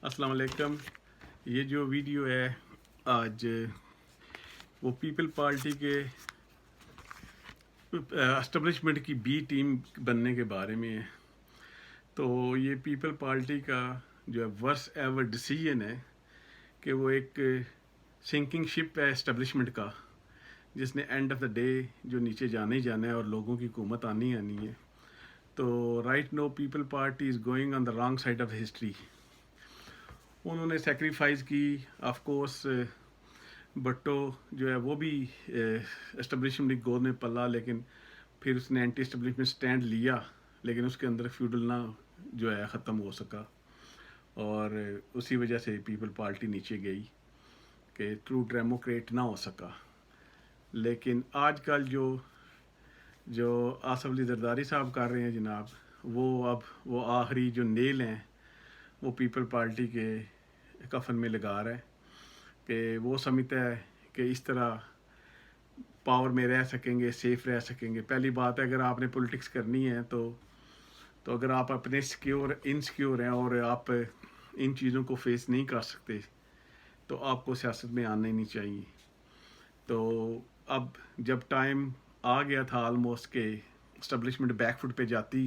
السلام علیکم. یہ جو ویڈیو ہے آج وہ پیپل پارٹی کے اسٹیبلشمنٹ کی بی ٹیم بننے کے بارے میں ہے. تو یہ پیپل پارٹی کا جو ہے ورس ایور ڈیسیژن ہے کہ وہ ایک سنکنگ شپ ہے اسٹیبلشمنٹ کا، جس نے اینڈ آف دا ڈے جو نیچے جانا ہی جانا ہے اور لوگوں کی حکومت آنی ہے. تو right now People Party is going on the wrong side of history. انہوں نے سیکریفائز کی آف کورس. بٹو جو ہے وہ بھی اسٹیبلشمنٹ کی گود میں پلا، لیکن پھر اس نے اینٹی اسٹیبلشمنٹ سٹینڈ لیا، لیکن اس کے اندر فیوڈل نہ جو ہے ختم ہو سکا، اور اسی وجہ سے پیپل پارٹی نیچے گئی کہ ٹرو ڈیموکریٹ نہ ہو سکا. لیکن آج کل جو آصف علی زرداری صاحب کر رہے ہیں جناب، وہ آخری جو نیل ہیں وہ پیپل پارٹی کے کفن میں لگا رہا ہے کہ وہ سمجھتا ہے کہ اس طرح پاور میں رہ سکیں گے، سیف رہ سکیں گے. پہلی بات ہے، اگر آپ نے پولیٹکس کرنی ہے تو اگر آپ اپنے انسیکیور ہیں اور آپ ان چیزوں کو فیس نہیں کر سکتے تو آپ کو سیاست میں آنا ہی نہیں چاہیے. تو اب جب ٹائم آ گیا تھا آلموسٹ کہ اسٹیبلشمنٹ بیک فٹ پہ جاتی،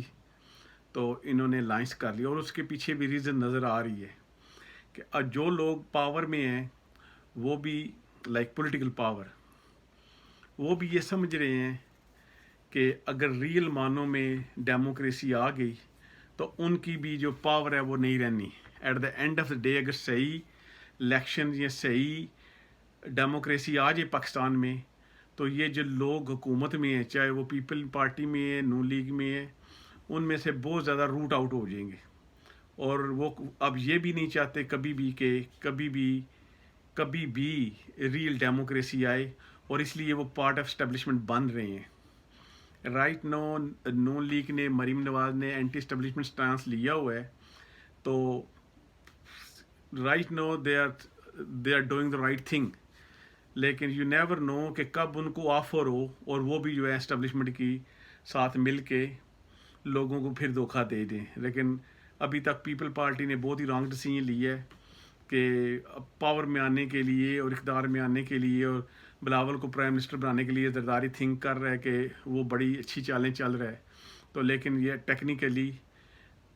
تو انہوں نے لائنس کر لیا، اور اس کے پیچھے بھی ریزن نظر آ رہی ہے کہ جو لوگ پاور میں ہیں وہ بھی لائک پولیٹیکل پاور، وہ بھی یہ سمجھ رہے ہیں کہ اگر ریئل معنوں میں ڈیموکریسی آ گئی تو ان کی بھی جو پاور ہے وہ نہیں رہنی. At the end of the day اگر صحیح الیکشن یا صحیح ڈیموکریسی آ جائے پاکستان میں، تو یہ جو لوگ حکومت میں ہیں، چاہے وہ پیپل پارٹی میں ہے، نون لیگ میں ہے، ان میں سے بہت زیادہ روٹ آؤٹ ہو جائیں گے. اور وہ اب یہ بھی نہیں چاہتے کبھی بھی کہ کبھی بھی ریئل ڈیموکریسی آئے، اور اس لیے وہ پارٹ آف اسٹیبلشمنٹ بن رہے ہیں. رائٹ نون لیگ نے، مریم نواز نے اینٹی اسٹیبلشمنٹ سٹانس لیا ہوا ہے. تو right now they are doing the right thing, لیکن یو نیور نو کہ کب ان کو آفر ہو اور وہ بھی جو ہے اسٹیبلشمنٹ کی ساتھ مل کے لوگوں کو پھر دھوکہ دے دیں. لیکن ابھی تک پیپل پارٹی نے بہت ہی رانگ ڈیسیژن لی ہے کہ پاور میں آنے کے لیے اور اقتدار میں آنے کے لیے اور بلاول کو پرائم منسٹر بنانے کے لیے زرداری تھنک کر رہا ہے کہ وہ بڑی اچھی چالیں چل رہا ہے. تو لیکن یہ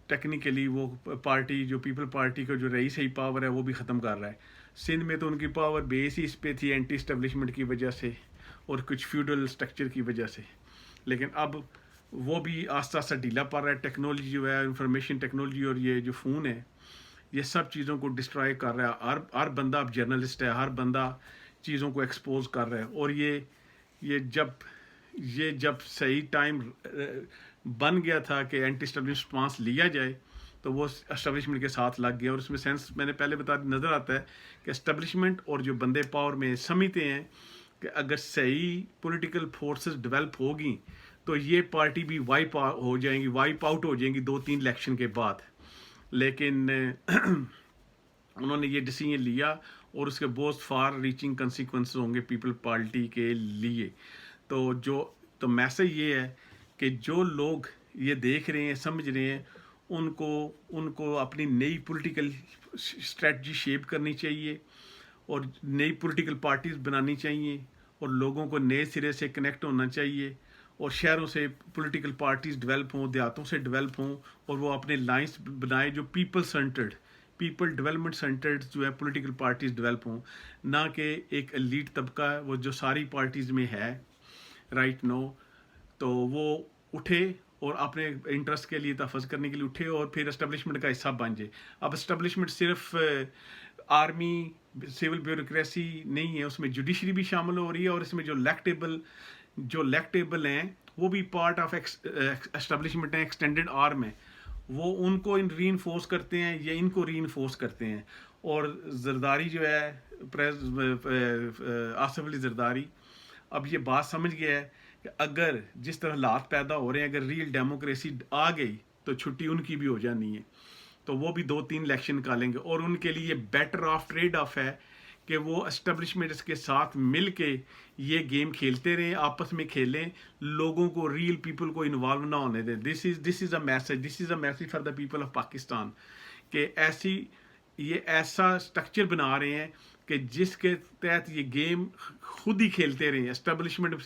ٹیکنیکلی وہ پارٹی جو پیپل پارٹی کا جو رئیس ہی پاور ہے وہ بھی ختم کر رہا ہے. سندھ میں تو ان کی پاور بیس ہی اس پہ تھی اینٹی اسٹیبلشمنٹ کی وجہ سے اور کچھ فیوڈل اسٹرکچر کی وجہ سے. لیکن اب وہ بھی آہستہ آہستہ ڈھیلا پڑ رہا ہے. ٹیکنالوجی جو ہے، انفارمیشن ٹیکنالوجی اور یہ جو فون ہے، یہ سب چیزوں کو ڈسٹرائے کر رہا ہے. ہر بندہ اب جرنلسٹ ہے، ہر بندہ چیزوں کو ایکسپوز کر رہا ہے. اور یہ جب صحیح ٹائم بن گیا تھا کہ اینٹی اسٹیبلشمنٹ رسپانس لیا جائے، تو وہ اسٹیبلشمنٹ کے ساتھ لگ گیا. اور اس میں سینس میں نے پہلے نظر آتا ہے کہ اسٹیبلشمنٹ اور جو بندے پاور میں سمجھتے ہیں کہ اگر صحیح پولیٹیکل فورسز ڈیولپ ہوگی تو یہ پارٹی بھی وائپ ہو جائیں گی، وائپ آؤٹ ہو جائیں گی 2-3 الیکشن کے بعد. لیکن انہوں نے یہ ڈیسیژن لیا اور اس کے بہت فار ریچنگ کنسیکوینسز ہوں گے پیپل پارٹی کے لیے. تو میسج یہ ہے کہ جو لوگ یہ دیکھ رہے ہیں، سمجھ رہے ہیں، ان کو اپنی نئی پولیٹیکل اسٹریٹجی شیپ کرنی چاہیے اور نئی پولیٹیکل پارٹیز بنانی چاہیے اور لوگوں کو نئے سرے سے کنیکٹ ہونا چاہیے اور شہروں سے پولیٹیکل پارٹیز ڈیولپ ہوں، دیہاتوں سے ڈیولپ ہوں، اور وہ اپنے لائنس بنائے جو پیپل ڈیولپمنٹ سینٹرڈ جو ہے پولیٹیکل پارٹیز ڈیولپ ہوں، نہ کہ ایک ایلیٹ طبقہ وہ جو ساری پارٹیز میں ہے رائٹ نو. تو وہ اٹھے اور اپنے انٹرسٹ کے لیے تحفظ کرنے کے لیے اٹھے اور پھر اسٹیبلشمنٹ کا حصہ بن جائے. اب اسٹیبلشمنٹ صرف آرمی سول بیوروکریسی نہیں ہے، اس میں جوڈیشری بھی شامل ہو رہی ہے، اور اس میں جو الیکٹیبل ہیں وہ بھی پارٹ آف اسٹیبلشمنٹ ہیں، ایکسٹینڈڈ آرم ہے. وہ ان کو ری انفورس کرتے ہیں، یہ ان کو ری انفورس کرتے ہیں. اور زرداری جو ہے آصف علی زرداری اب یہ بات سمجھ گیا ہے کہ اگر جس طرح حالات پیدا ہو رہے ہیں، اگر ریئل ڈیموکریسی آ گئی تو چھٹی ان کی بھی ہو جانی ہے. تو وہ بھی 2-3 الیکشن نکالیں گے، اور ان کے لیے بیٹر آف ٹریڈ آف ہے کہ وہ اسٹیبلشمنٹ کے ساتھ مل کے یہ گیم کھیلتے رہیں، آپس میں کھیلیں، لوگوں کو ریئل پیپل کو انوالو نہ ہونے دیں. This is a message for the people of Pakistan کہ ایسی یہ ایسا سٹرکچر بنا رہے ہیں کہ جس کے تحت یہ گیم خود ہی کھیلتے رہیں، اسٹیبلشمنٹ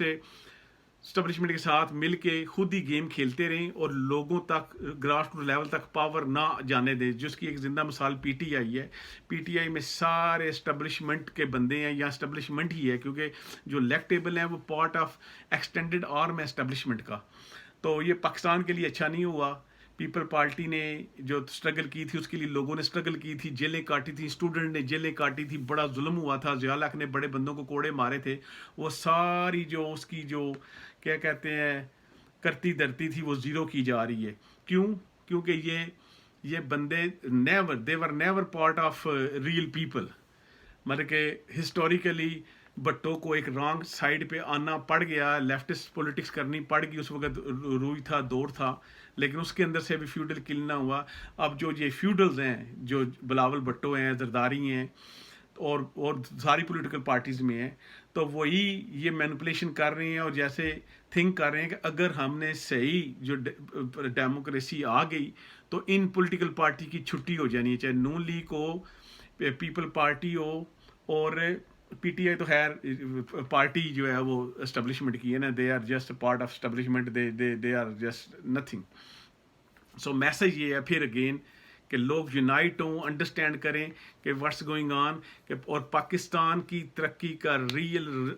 کے ساتھ مل کے خود ہی گیم کھیلتے رہیں اور لوگوں تک گراس روٹ لیول تک پاور نہ جانے دیں، جس کی ایک زندہ مثال پی ٹی آئی ہے۔ پی ٹی آئی میں سارے اسٹیبلشمنٹ کے بندے ہیں یا اسٹیبلشمنٹ ہی ہے، کیونکہ جو الیکٹیبل ہیں وہ پارٹ آف ایکسٹینڈڈ آرم ہے اسٹیبلشمنٹ کا۔ تو یہ پاکستان کے لیے اچھا نہیں ہوا۔ پیپل پارٹی نے جو اسٹرگل کی تھی، اس کے لیے لوگوں نے اسٹرگل کی تھی، جیلیں کاٹی تھی، اسٹوڈنٹ نے جیلیں کاٹی تھی، بڑا ظلم ہوا تھا، ضیاء الحق نے بڑے بندوں کو کوڑے مارے تھے، وہ ساری جو اس کی جو کیا کہتے ہیں کرتی دھرتی تھی وہ زیرو کی جا رہی ہے۔ کیوں؟ کیونکہ یہ بندے they were never part of real people, مطلب کہ ہسٹوریکلی بھٹو کو ایک رانگ سائڈ پہ آنا پڑ گیا، لیفٹسٹ پولیٹکس کرنی پڑ گئی، اس وقت روئی تھا، دور تھا، لیکن اس کے اندر سے بھی فیوڈل کل نہ ہوا۔ اب جو یہ فیوڈلز ہیں، جو بلاول بھٹو ہیں، زرداری ہیں اور ساری پولیٹیکل پارٹیز میں ہیں، تو وہی یہ مینپولیشن کر رہے ہیں اور جیسے تھنک کر رہے ہیں کہ اگر ہم نے صحیح جو ڈیموکریسی آ گئی تو ان پولیٹیکل پارٹی کی چھٹی ہو جانی ہے، چاہے نون لیگ ہو، پیپل پارٹی ہو، اور پی ٹی آئی تو خیر پارٹی جو ہے وہ اسٹیبلشمنٹ کی ہے نا، they are just part of establishment, they are just nothing. So message یہ ہے پھر اگین کہ لوگ یونائٹ ہوں، انڈرسٹینڈ کریں کہ واٹس گوئنگ آن، اور پاکستان کی ترقی کا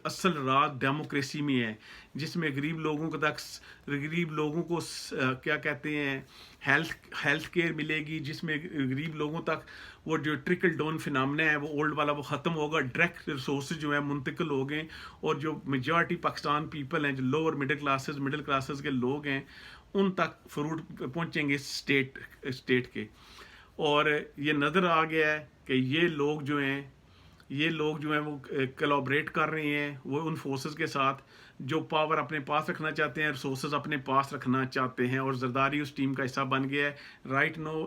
اصل راز ڈیموکریسی میں ہے، جس میں غریب لوگوں کو کیا کہتے ہیں ہیلتھ کیئر ملے گی، جس میں غریب لوگوں تک وہ جو ٹرکل ڈاؤن فنامنا ہے وہ اولڈ والا وہ ختم ہوگا، ڈائریکٹ ریسورسز جو ہیں منتقل ہو گئے، اور جو میجارٹی پاکستان پیپل ہیں، جو لوور مڈل کلاسز کے لوگ ہیں، ان تک فروٹ پہنچیں گے اسٹیٹ کے۔ اور یہ نظر آ گیا ہے کہ یہ لوگ جو ہیں وہ کولابریٹ کر رہے ہیں وہ ان فورسز کے ساتھ جو پاور اپنے پاس رکھنا چاہتے ہیں، ریسورسز اپنے پاس رکھنا چاہتے ہیں، اور زرداری اس ٹیم کا حصہ بن گیا ہے۔ Right now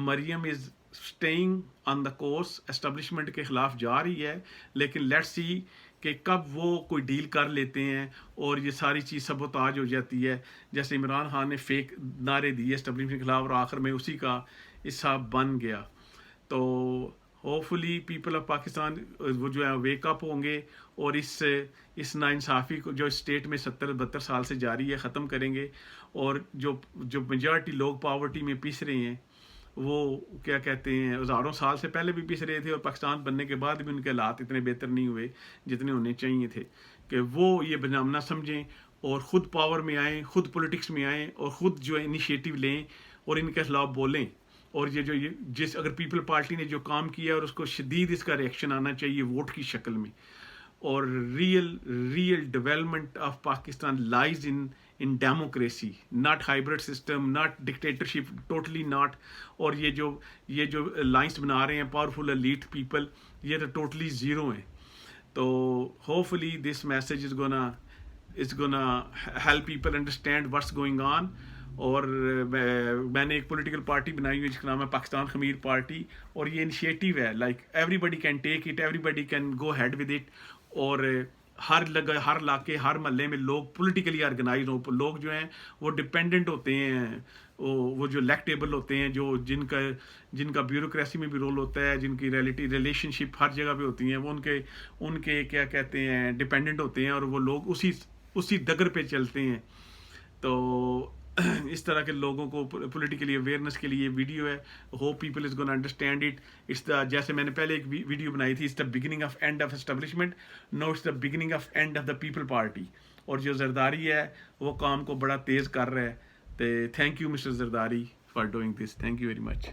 Maryam is staying on the course, establishment کے خلاف جا رہی ہے، لیکن لیٹس سی کہ کب وہ کوئی ڈیل کر لیتے ہیں اور یہ ساری چیز سبوتاج ہو جاتی ہے، جیسے عمران خان نے فیک نعرے دیے اسٹیبلشمنٹ کے خلاف اور آخر میں اسی کا حصہ بن گیا۔ تو hope fully people of Pakistan وہ جو ہے ویک اپ ہوں گے اور اس ناانصافی کو جو اسٹیٹ میں 70-72 سال سے جاری ہے ختم کریں گے، اور جو میجارٹی لوگ پاورٹی میں پیس رہے ہیں وہ کیا کہتے ہیں ہزاروں سال سے پہلے بھی پیس رہے تھے، اور پاکستان بننے کے بعد بھی ان کے حالات اتنے بہتر نہیں ہوئے جتنے ہونے چاہیے تھے، کہ وہ یہ بدنام نہ سمجھیں اور خود پاور میں آئیں، خود پولیٹکس میں آئیں اور خود جو انیشیٹو لیں اور ان کے خلاف بولیں۔ اور یہ اگر پیپل پارٹی نے جو کام کیا اور اس کو شدید اس کا ریئیکشن آنا چاہیے ووٹ کی شکل میں، اور real development of Pakistan لائز in democracy, not hybrid system, not dictatorship, totally not. اور یہ جو لائنس بنا رہے ہیں پاورفل ایلیٹ پیپل، یہ تو ٹوٹلی زیرو ہیں۔ تو hope fully this message is gonna help people understand what's going on. اور میں نے ایک پولیٹیکل پارٹی بنائی ہوئی جس کا نام ہے پاکستان خمیر پارٹی، اور یہ انیشیٹو ہے، like everybody can take it, everybody can go ahead with it, اور ہر علاقے ہر محلے میں لوگ پولیٹیکلی آرگنائز ہوں، لوگ جو ہیں وہ ڈپینڈنٹ ہوتے ہیں، وہ جو الیکٹیبل ہوتے ہیں، جن کا بیوروکریسی میں بھی رول ہوتا ہے، جن کی ریلیشن شپ ہر جگہ پہ ہوتی ہیں، وہ ان کے کیا کہتے ہیں ڈپینڈنٹ ہوتے ہیں، اور وہ لوگ اسی ڈگر پہ چلتے ہیں۔ تو اس طرح کے لوگوں کو پولیٹیکلی اویئرنیس کے لیے ویڈیو ہے، hope people is gonna understand it. It's the, جیسے میں نے پہلے ایک ویڈیو بنائی تھی، it's the beginning of end of establishment, no it's the beginning of end of the People Party. اور جو زرداری ہے وہ کام کو بڑا تیز کر رہا ہے۔ تو thank you mister Zardari for doing this, thank you very much.